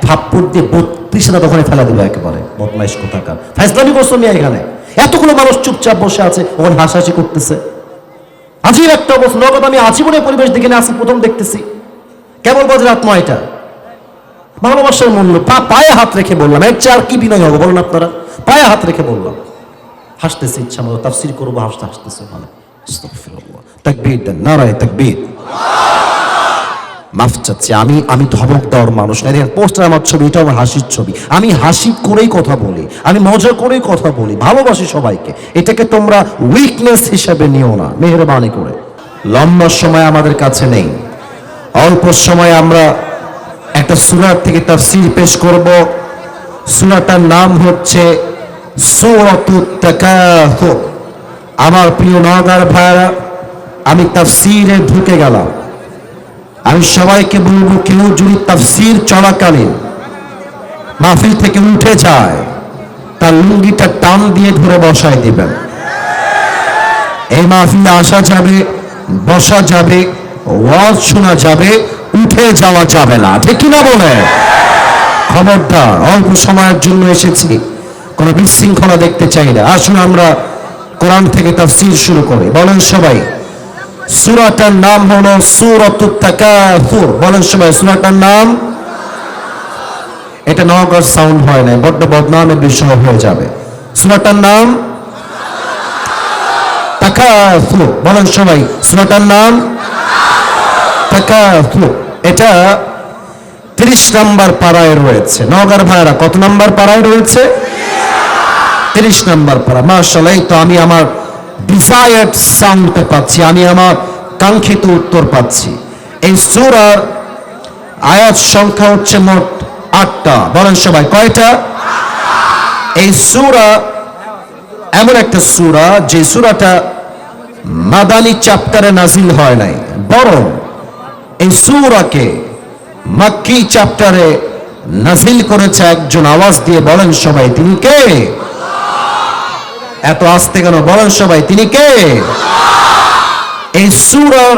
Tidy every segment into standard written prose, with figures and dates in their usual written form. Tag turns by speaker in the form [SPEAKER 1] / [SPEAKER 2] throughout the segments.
[SPEAKER 1] থাপ্পড় দিয়ে 32টা দোকানে ফেলা দিল একেবারে। বদমাইশ কোথাকার, ফাইজলামি করছো মিয়া এখানে। এতগুলো মানুষ চুপচাপ বসে আছে, ওখানে হাসাহাসি করতেছে। আজীব একটা অবস্থা। নগদ আমি আজীবনের পরিবেশ দেখে আজকে প্রথম দেখতেছি। কেবল বাজে রাত 9টা। ভালোবাসার মূল্য পায়ে হাত রেখে বললাম, এর চেয়ে আর কি বিনয় হবে বলুন আপনারা? পায়ে হাত রেখে বললাম। হাসতেছে ইচ্ছা মতো, তাফসীর করবো, হাসতেছে মানে। আস্তাগফিরুল্লাহ। তাকবীর দেন, নারায়ে তাকবীর। মাফ চাচ্ছি, আমি ধমক দেওয়ার মানুষ না। পোস্টার আমার ছবি, এটা আমার হাসির ছবি। আমি হাসি করেই কথা বলি, আমি মজা করেই কথা বলি, ভালোবাসি সবাইকে। এটাকে তোমরা উইকনেস হিসেবে নিও না, মেহেরবানি করে। লম্বা সময় আমাদের কাছে নেই, অল্প সময় আমরা একটা সূরা থেকে তাফসীর পেশ করব। সূরাটার নাম হচ্ছে সূরাতুত তাকাসুর। আমার প্রিয় নওগাঁর ভাইরা, আমি তাফসীরে ঢুকে গেলাম। আমি সবাইকে বলবো, কেউ যদি তাফসীর চলাকালীন মাহফিল থেকে উঠে যায়, তার লুঙ্গিটা টান দিয়ে ধরে বসায় দিবেন। এই মাহফিলে আসা যাবে, বসা যাবে, ওয়াজ শোনা যাবে, উঠে যাওয়া যাবে না, ঠিক কিনা বলে? খবরদার, অল্প সময়ের জন্য এসেছি, কোনো বিশৃঙ্খলা দেখতে চাই না। আসুন আমরা কোরআন থেকে তাফসীর শুরু করি। বলেন সবাই, সূরাটার নাম হলো সূরাতুত তাকাসুর। বলেন সবাই, সূরাটার নাম। এটা নওগাঁর সাউন্ড হয় না, বড্ড বদনামের বিষয় হয়ে যাবে। সূরাটার নাম তাকাসুর। বলেন সবাই, সূরাটার নাম তাকাসুর। এটা 30 নম্বর পারায় রয়েছে। নওগাঁর ভাইরা কত নম্বর পারায় রয়েছে? 30 নম্বর পারা। মাশাআল্লাহ, তো আমি আমার ডিজায়ার্ড সাউন্ডটা পাচ্ছি, আমি আমার কাঙ্ক্ষিত উত্তর পাচ্ছি। এই সূরার আয়াত সংখ্যা হচ্ছে মোট 8টা। বলেন সবাই, কয়টা? এই সূরা এমন একটা সূরা, যে সূরাটা মাদানী চ্যাপ্টারে নাজিল হয় নাই, বরং এই সূরাকে মাক্কি চ্যাপ্টারে নাজিল করেছে একজন। আওয়াজ দিয়ে বলেন সবাই, তিনি কে? এত আস্তে কেন? বলেন সবাই, তিনি কে? এই সূরার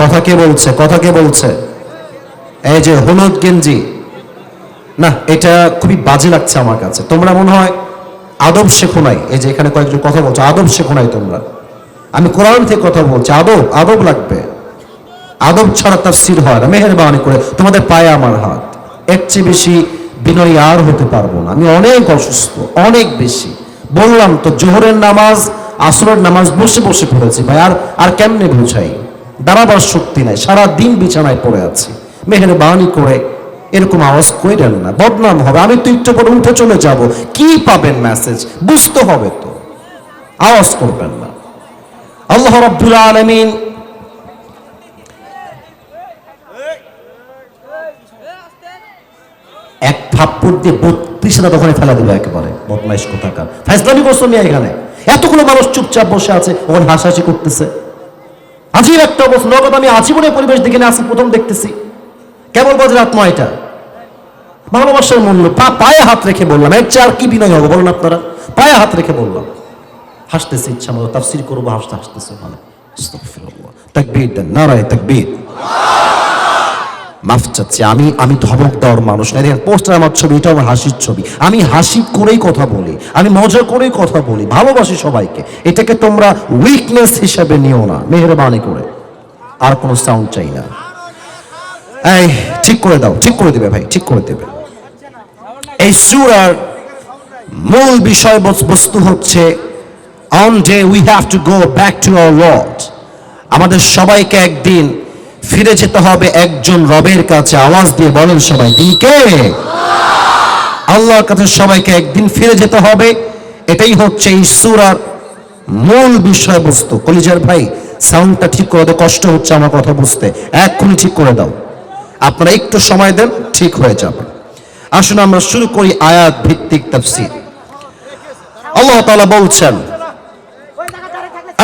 [SPEAKER 1] কথা কে বলছে? কথা কে বলছে? এই যে হলুদ গেঞ্জি, না এটা খুবই বাজে লাগছে আমার কাছে। তোমরা মনে হয় আদব শেখো নাই। এই যে এখানে কয়েকজন কথা বলছো, আদব শেখো নাই তোমরা। আমি কোরআন থেকে কথা বলছি, আদব লাগবে। আদব ছাড়া তাফসীর হয় না। মেহেরবানি করে তোমাদের পায়ে আমার হাত। এর চেয়ে বেশি বিনয়ী আর হতে পারবো না। আমি অনেক অসুস্থ, অনেক বেশি। বললাম তো, জোহরের নামাজ, আসরের নামাজ বসে বসে পড়েছি ভাই। আর কেমনে বুঝাই? দাঁড়াবার শক্তি নাই, সারা দিন বিছানায় পড়ে আছি। মেহেরবানি করে এরকম আওয়াজ কইরেন না, বদনাম হবে। আমি তো একটু পরে উঠে চলে যাব, কি পাবেন মেসেজ? বুঝতে হবে তো, আওয়াজ করবেন না। আল্লাহ রাব্বুল আলামিন এক থাপ্পড় দিয়ে 32টা দোকানে ফেলা দিল একেবারে। বদমাইশ কোথাকার, ফাইজলামি করছো মিয়া এখানে। এতগুলো মানুষ চুপচাপ বসে আছে, ওখানে হাসাহাসি করতেছে। আজীব একটা অবস্থা। নগদ আমি আজীবনের পরিবেশ দেখে আজকে প্রথম দেখতেছি। কেবল বাজে রাত 9টা। ভালোবাসার মূল্য পায়ে হাত রেখে বললাম, এর চেয়ে আর কি বিনয় হবে বলুন আপনারা? পায়ে হাত রেখে বললাম। হাসতেছে ইচ্ছা মতো, তাফসীর করবো, হাসতেছে মানে। আস্তাগফিরুল্লাহ। তাকবীর দেন, নারায়ে তাকবীর। মাফ চাচ্ছি, আমি ধমক দেওয়ার মানুষ না। পোস্টার আমার ছবি, এটা আমার হাসির ছবি। আমি হাসি করেই কথা বলি, আমি মজা করেই কথা বলি, ভালোবাসি সবাইকে। এটাকে তোমরা উইকনেস হিসেবে নিও না, মেহেরবানি করে। আর কোনো সাউন্ড চাই না। এই ঠিক করে দাও, ঠিক করে দেবে ভাই, ঠিক করে দেবে। এই সূরার মূল বিষয়বস্তু হচ্ছে, on day we have to go back to our Lord. আমাদের সবাইকে একদিন ফিরে যেতে হবে একজন রবের কাছে। আওয়াজ দিয়ে বলেন সবাই, তিনি কে? আল্লাহর কাছে সবাইকে একদিন ফিরে যেতে হবে। এটাই হচ্ছে এই সূরার মূল বিষয়বস্তু। কলিজার ভাই, সাউন্ডটা ঠিক করে দাও, কষ্ট হচ্ছে আমার কথা বুঝতে। এক্ষুনি ঠিক করে দাও, আপনারা একটু সময় দেন, ঠিক হয়ে যাবে। আসুন আমরা শুরু করি আয়াত ভিত্তিক তাফসীর। আল্লাহ তাআলা বলছেন,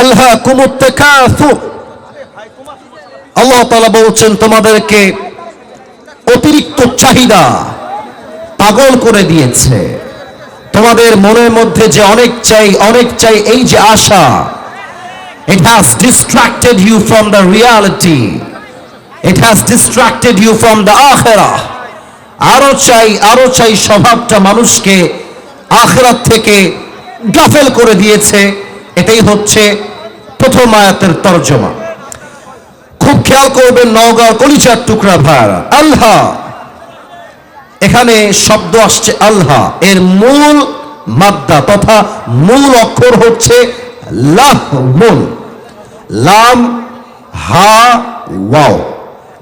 [SPEAKER 1] আলহাকুমুত তাকাসুর। আল্লাহ তাআলা বলছেন, তোমাদেরকে অতিরিক্ত চাহিদা পাগল করে দিয়েছে। তোমাদের মনের মধ্যে যে অনেক চাই, এই যে আশা, it has distracted you from the reality. It has distracted you from the akhirah. আরো চাই স্বভাবটা মানুষকে আখিরাত থেকে গাফেল করে দিয়েছে। এটাই হচ্ছে প্রথম আয়াতের তরজমা। খুব খেয়াল করবেন নওগাঁ কলিজার টুকরা ভাইরা, আল্লাহ, এখানে শব্দ আসছে আল্লাহ, এর মূল মাদ্দা তথা মূল অক্ষর হচ্ছে লাহমুন, লাম হা ওয়াও।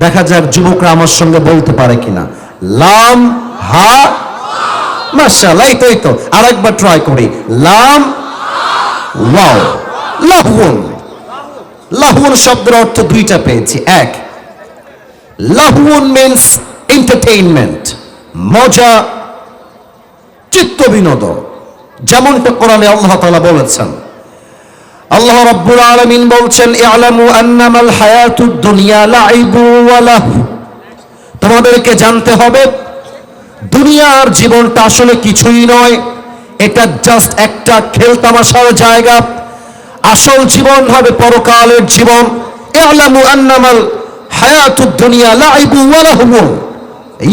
[SPEAKER 1] দেখা যাক যুবকরা আমার সঙ্গে বলতে পারে কিনা, লাম হা, মাশাআল্লাহ, এই তো আরেকবার ট্রাই করি, লাম ওয়াও, লাহমুন। লাহমুন শব্দের অর্থ দুইটা পেয়েছি। এক, লাহমুন মিন্স এন্টারটেইনমেন্ট, মজা, চিত্ত বিনোদন, যেমনটা কোরআনে আল্লাহ তাআলা বলেছেন। আল্লাহ রাব্বুল আলামিন বলছেন, ইআলামু আন্নামাল হায়াতুদ দুনিয়া লাইবু ওয়া লাহু, তোমাদেরকে জানতে হবে দুনিয়ার জীবনটা আসলে কিছুই নয়, এটা জাস্ট একটা খেলতামাশার জায়গা। আসল জীবন হবে পরকালের জীবন। ইআলামু আন্নামাল হায়াতুদ দুনিয়া লাইবু ওয়া লাহু,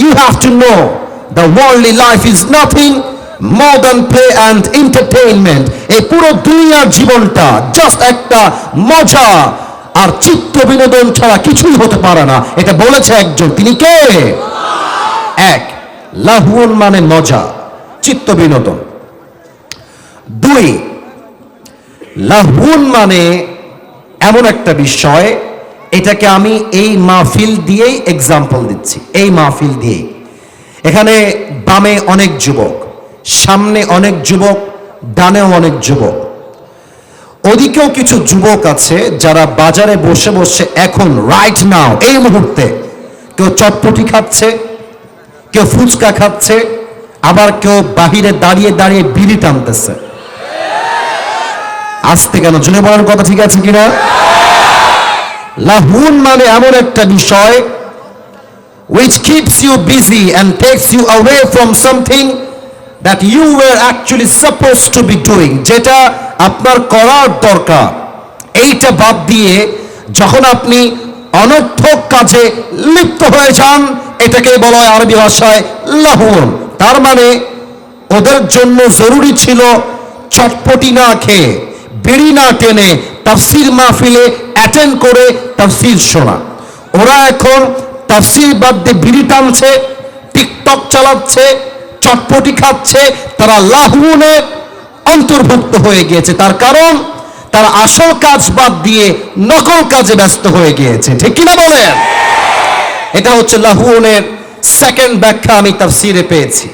[SPEAKER 1] you have to know the worldly life is nothing more than play and entertainment. এই পুরো দুনিয়ার জীবনটা জাস্ট একটা মজা আর চিত্ত বিনোদন ছাড়া কিছুই হতে পারে না। এটা বলেছে একজন, তিনি কে? এক, লাহুন মানে মজা, চিত্ত বিনোদন। দুই, লাহুন মানে এমন একটা বিষয়, এটাকে আমি এই মাহফিল দিয়েই এক্সাম্পল দিচ্ছি। এই মাহফিল দিয়েই, এখানে বামে অনেক যুবক, সামনে অনেক যুবক, ডানেও অনেক যুবক, ওদিকেও কিছু যুবক আছে যারা বাজারে বসে বসে এখন রাইট নাও এই মুহূর্তে কেউ চটপটি খাচ্ছে, কেউ ফুচকা খাচ্ছে, আবার কেউ বাহিরে দাঁড়িয়ে দাঁড়িয়ে বিড়ি টানতেছে। আসতে কেন, জুনে বলার কথা ঠিক আছে কিনা? লাহুন মানে এমন একটা বিষয় which keeps you busy and takes you away from something that you were actually supposed to be doing, যেটা আপনার করার দরকার। এইটা বাদ দিয়ে যখন আপনি অনর্থক কাজে লিপ্ত হয়ে যান, এটাকে বলা হয় আরবি ভাষায় লাহুন। তার মানে ওদের জন্য জরুরি ছিল চটপটি না খেয়ে, বিড়ি না টেনে তাফসীর মাহফিলে অ্যাটেন্ড করে তাফসীর শোনা। ওরা এখন তাফসীর বাদ দিয়ে বিড়ি টানছে, টিকটক চালাচ্ছে, চটপটি খাচ্ছে, তারা লাহুনে অন্তর্ভুক্ত হয়ে গিয়েছে। তার কারণ তারা আসল কাজ বাদ দিয়ে নকল কাজে ব্যস্ত হয়ে গিয়েছে। ঠিক কিনা বলেন? এটা হচ্ছে লাহুনের সেকেন্ড ব্যাখ্যা আমি তাফসীরে পেয়েছি।